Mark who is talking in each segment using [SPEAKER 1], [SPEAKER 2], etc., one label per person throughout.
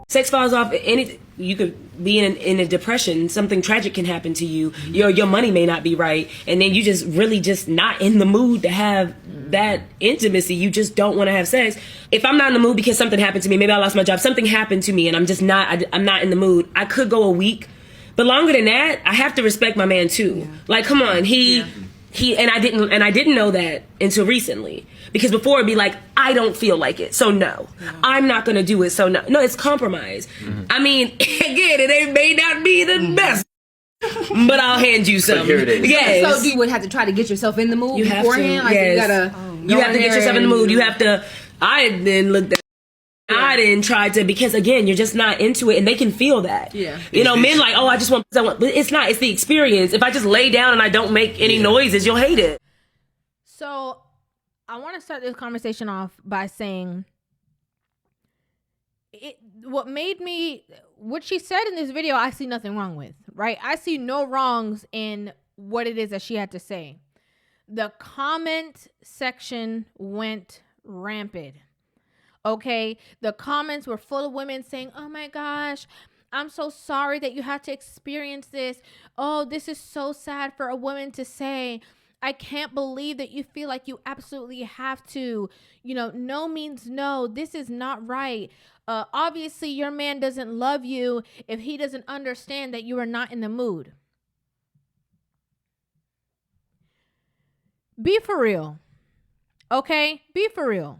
[SPEAKER 1] Sex falls off. You could be in a depression. Something tragic can happen to you. Your money may not be right, and then you just really just not in the mood to have that intimacy. You just don't want to have sex. If I'm not in the mood because something happened to me, maybe I lost my job, something happened to me, and I'm just not. I'm not in the mood. I could go a week, but longer than that, I have to respect my man too. Yeah. Like, come on, he and I didn't know that until recently. Because before it'd be like, I don't feel like it, so no. I'm not gonna do it, so no. No, it's compromise. I mean, again, it may not be the best, but I'll hand you some.
[SPEAKER 2] Here it is.
[SPEAKER 1] Yes.
[SPEAKER 3] So you would have to try to get yourself in the mood beforehand?
[SPEAKER 1] Like
[SPEAKER 3] yes.
[SPEAKER 1] You have to get yourself in the mood. You have to, I then looked at I didn't try to, because again, you're just not into it, and they can feel that. Yeah. You know, men like, oh, I just want, but it's not, it's the experience. If I just lay down and I don't make any noises, you'll hate it.
[SPEAKER 4] So I want to start this conversation off by saying what she said in this video, I see nothing wrong with, right? I see no wrongs in what it is that she had to say. The comment section went rampant. Okay, the comments were full of women saying, oh my gosh, I'm so sorry that you had to experience this. Oh, this is so sad for a woman to say. I can't believe that you feel like you absolutely have to. You know, no means no. This is not right. Obviously, your man doesn't love you if he doesn't understand that you are not in the mood. Be for real. Okay? Be for real.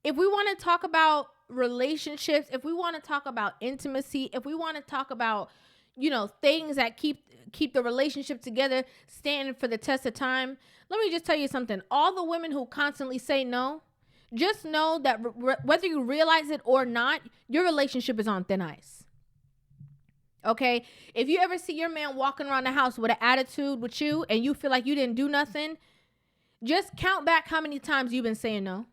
[SPEAKER 4] If we want to talk about relationships, if we want to talk about intimacy, if we want to talk about, you know, things that keep the relationship together, standing for the test of time, let me just tell you something. All the women who constantly say no, just know that whether you realize it or not, your relationship is on thin ice. Okay? If you ever see your man walking around the house with an attitude with you and you feel like you didn't do nothing, just count back how many times you've been saying no.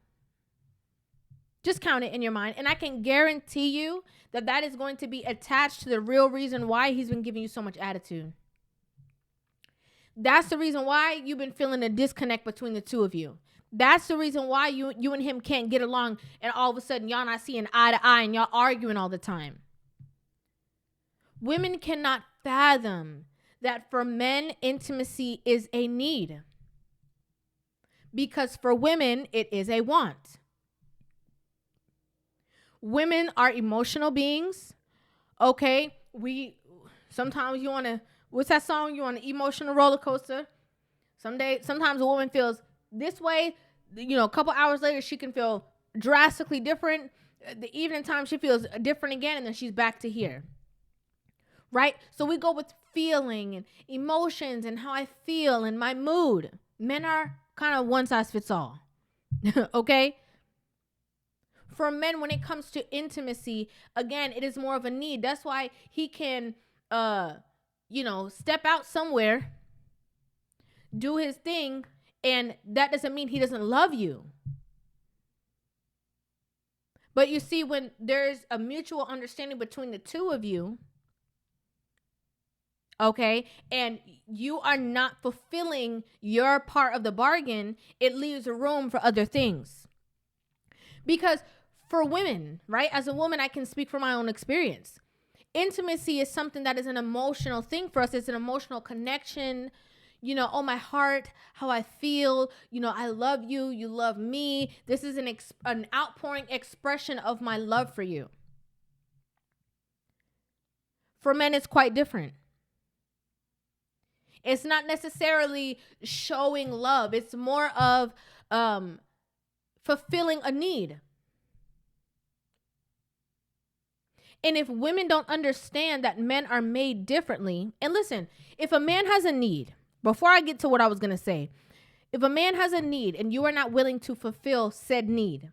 [SPEAKER 4] Just count it in your mind. And I can guarantee you that is going to be attached to the real reason why he's been giving you so much attitude. That's the reason why you've been feeling a disconnect between the two of you. That's the reason why you and him can't get along, and all of a sudden y'all not seeing eye to eye and y'all arguing all the time. Women cannot fathom that for men, intimacy is a need. Because for women, it is a want. Women are emotional beings. Okay, sometimes you want to, what's that song? You want an emotional roller coaster. Sometimes a woman feels this way, you know, a couple hours later she can feel drastically different. The evening time she feels different again, and then she's back to here. Right? So we go with feeling and emotions and how I feel and my mood. Men are kind of one size fits all. Okay? For men, when it comes to intimacy, again, it is more of a need. That's why he can, step out somewhere, do his thing, and that doesn't mean he doesn't love you. But you see, when there's a mutual understanding between the two of you, okay, and you are not fulfilling your part of the bargain, it leaves room for other things. Because for women, right, as a woman, I can speak from my own experience. Intimacy is something that is an emotional thing for us. It's an emotional connection. You know, oh, my heart, how I feel. You know, I love you. You love me. This is an outpouring expression of my love for you. For men, it's quite different. It's not necessarily showing love. It's more of fulfilling a need. And if women don't understand that men are made differently, and listen, if a man has a need, before I get to what I was going to say, if a man has a need and you are not willing to fulfill said need,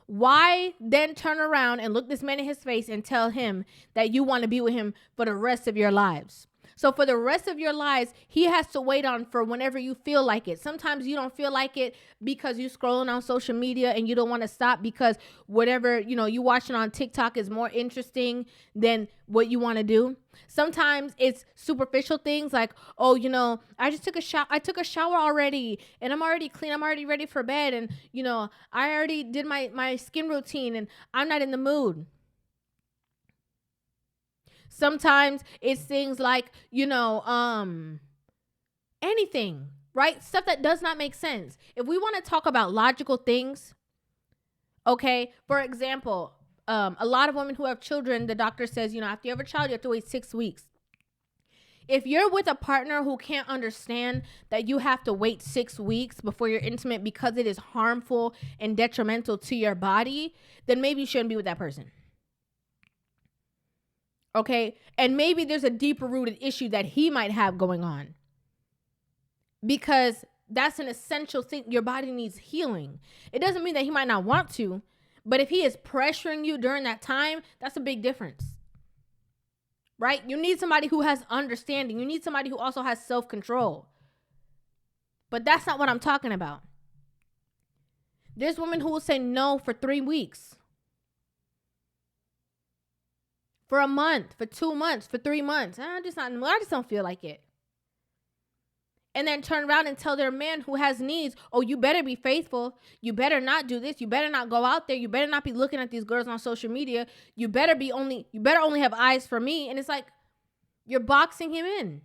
[SPEAKER 4] why then turn around and look this man in his face and tell him that you want to be with him for the rest of your lives? So for the rest of your lives, he has to wait on for whenever you feel like it. Sometimes you don't feel like it because you're scrolling on social media and you don't want to stop because whatever, you watching on TikTok is more interesting than what you want to do. Sometimes it's superficial things like, oh, I just took a shower. I took a shower already and I'm already clean. I'm already ready for bed. And, I already did my skin routine and I'm not in the mood. Sometimes it's things like, anything, right? Stuff that does not make sense. If we want to talk about logical things, okay, for example, a lot of women who have children, the doctor says, after you have a child, you have to wait 6 weeks. If you're with a partner who can't understand that you have to wait 6 weeks before you're intimate because it is harmful and detrimental to your body, then maybe you shouldn't be with that person. Okay, and maybe there's a deeper rooted issue that he might have going on because that's an essential thing. Your body needs healing. It doesn't mean that he might not want to, but if he is pressuring you during that time, that's a big difference, right? You need somebody who has understanding. You need somebody who also has self-control, but that's not what I'm talking about. There's women who will say no for 3 weeks. For a month, for 2 months, for 3 months. I just don't feel like it. And then turn around and tell their man who has needs, oh, you better be faithful. You better not do this. You better not go out there. You better not be looking at these girls on social media. You better only have eyes for me. And it's like, you're boxing him in.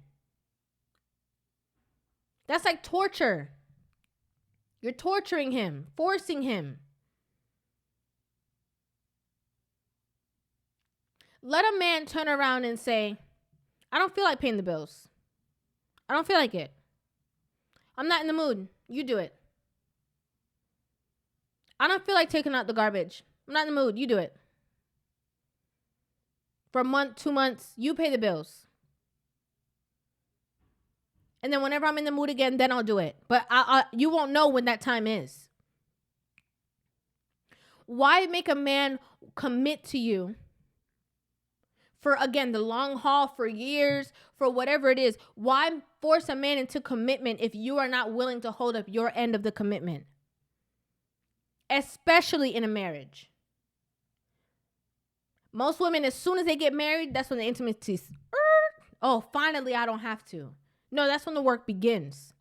[SPEAKER 4] That's like torture. You're torturing him, forcing him. Let a man turn around and say, I don't feel like paying the bills. I don't feel like it. I'm not in the mood. You do it. I don't feel like taking out the garbage. I'm not in the mood. You do it. For a month, 2 months, you pay the bills. And then whenever I'm in the mood again, then I'll do it. But you won't know when that time is. Why make a man commit to you for, again, the long haul, for years, for whatever it is? Why force a man into commitment if you are not willing to hold up your end of the commitment? Especially in a marriage. Most women, as soon as they get married, that's when the intimacy, oh, finally, I don't have to. No, that's when the work begins.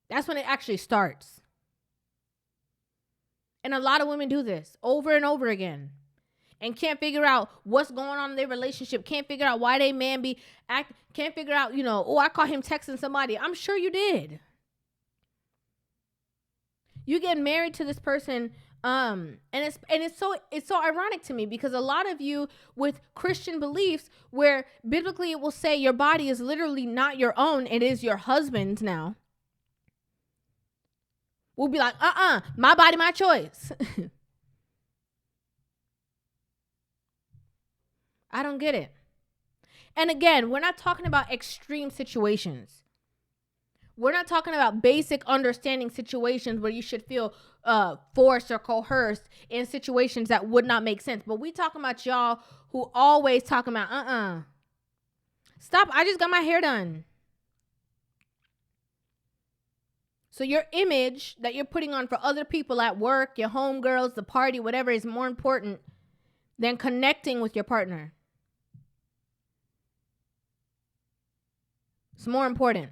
[SPEAKER 4] That's when it actually starts. And a lot of women do this over and over again and can't figure out what's going on in their relationship, can't figure out why they man can't figure out, oh, I caught him texting somebody. I'm sure you did. You get married to this person, and it's so ironic to me because a lot of you with Christian beliefs where biblically it will say your body is literally not your own, it is your husband's now. We'll be like, my body, my choice. I don't get it. And again, we're not talking about extreme situations. We're not talking about basic understanding situations where you should feel forced or coerced in situations that would not make sense. But we talking about y'all who always talking about, stop, I just got my hair done. So your image that you're putting on for other people at work, your homegirls, the party, whatever, is more important than connecting with your partner. It's more important.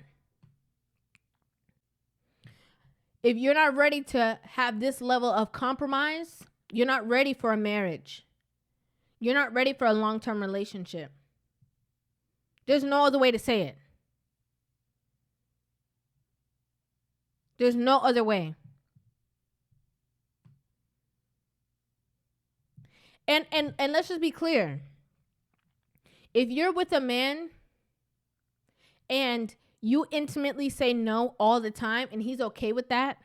[SPEAKER 4] If you're not ready to have this level of compromise, you're not ready for a marriage. You're not ready for a long-term relationship. There's no other way to say it. There's no other way. And let's just be clear. If you're with a man and you intimately say no all the time and he's okay with that,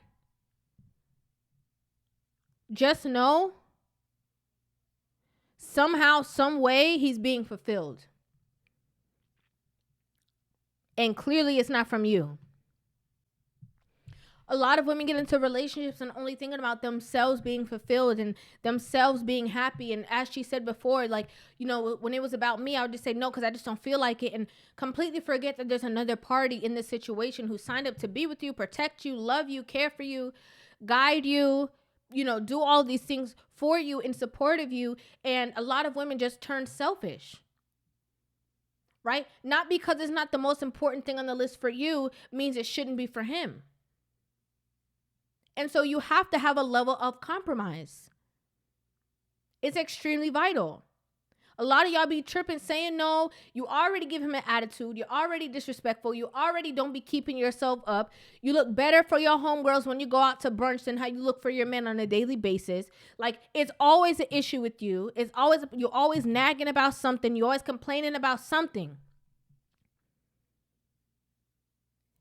[SPEAKER 4] just know somehow, some way he's being fulfilled. And clearly it's not from you. A lot of women get into relationships and only thinking about themselves being fulfilled and themselves being happy. And as she said before, like, you know, when it was about me, I would just say no because I just don't feel like it, and completely forget that there's another party in this situation who signed up to be with you, protect you, love you, care for you, guide you, you know, do all these things for you in support of you. And a lot of women just turn selfish. Right? Not because it's not the most important thing on the list for you means it shouldn't be for him. And so you have to have a level of compromise. It's extremely vital. A lot of y'all be tripping saying no. You already give him an attitude. You're already disrespectful. You already don't be keeping yourself up. You look better for your homegirls when you go out to brunch than how you look for your men on a daily basis. Like, it's always an issue with you. You're always nagging about something. You're always complaining about something.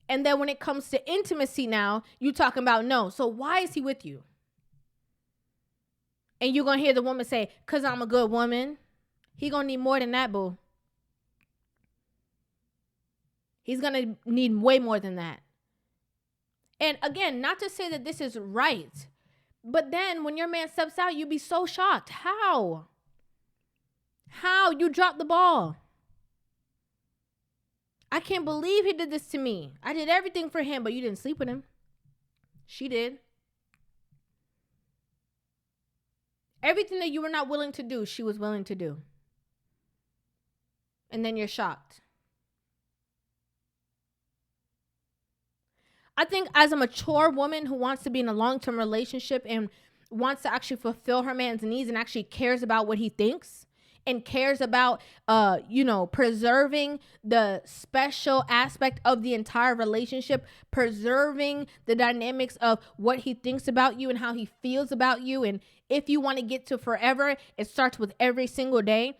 [SPEAKER 4] And then when it comes to intimacy now, you talking about no. So why is he with you? And you're going to hear the woman say, because I'm a good woman. He going to need more than that, boo. He's going to need way more than that. And again, not to say that this is right. But then when your man steps out, you be so shocked. How? How? You dropped the ball. I can't believe he did this to me. I did everything for him, but you didn't sleep with him. She did. Everything that you were not willing to do, she was willing to do. And then you're shocked. I think as a mature woman who wants to be in a long-term relationship and wants to actually fulfill her man's needs and actually cares about what he thinks, and cares about, preserving the special aspect of the entire relationship, preserving the dynamics of what he thinks about you and how he feels about you. And if you want to get to forever, it starts with every single day.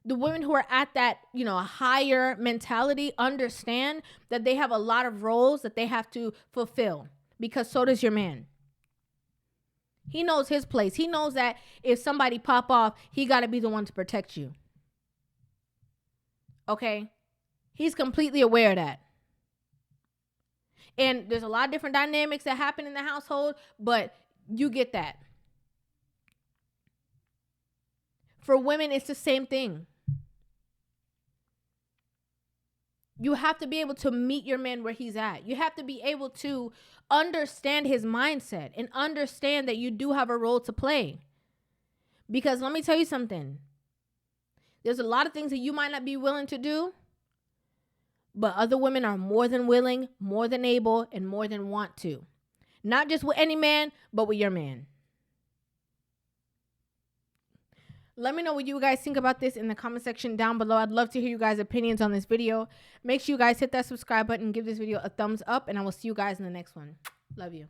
[SPEAKER 4] The women who are at that, higher mentality understand that they have a lot of roles that they have to fulfill, because so does your man. He knows his place. He knows that if somebody pop off, he got to be the one to protect you. Okay? He's completely aware of that. And there's a lot of different dynamics that happen in the household, but you get that. For women, it's the same thing. You have to be able to meet your man where he's at. You have to be able to understand his mindset and understand that you do have a role to play. Because let me tell you something. There's a lot of things that you might not be willing to do, but other women are more than willing, more than able, and more than want to. Not just with any man, but with your man. Let me know what you guys think about this in the comment section down below. I'd love to hear you guys' opinions on this video. Make sure you guys hit that subscribe button, give this video a thumbs up, and I will see you guys in the next one. Love you.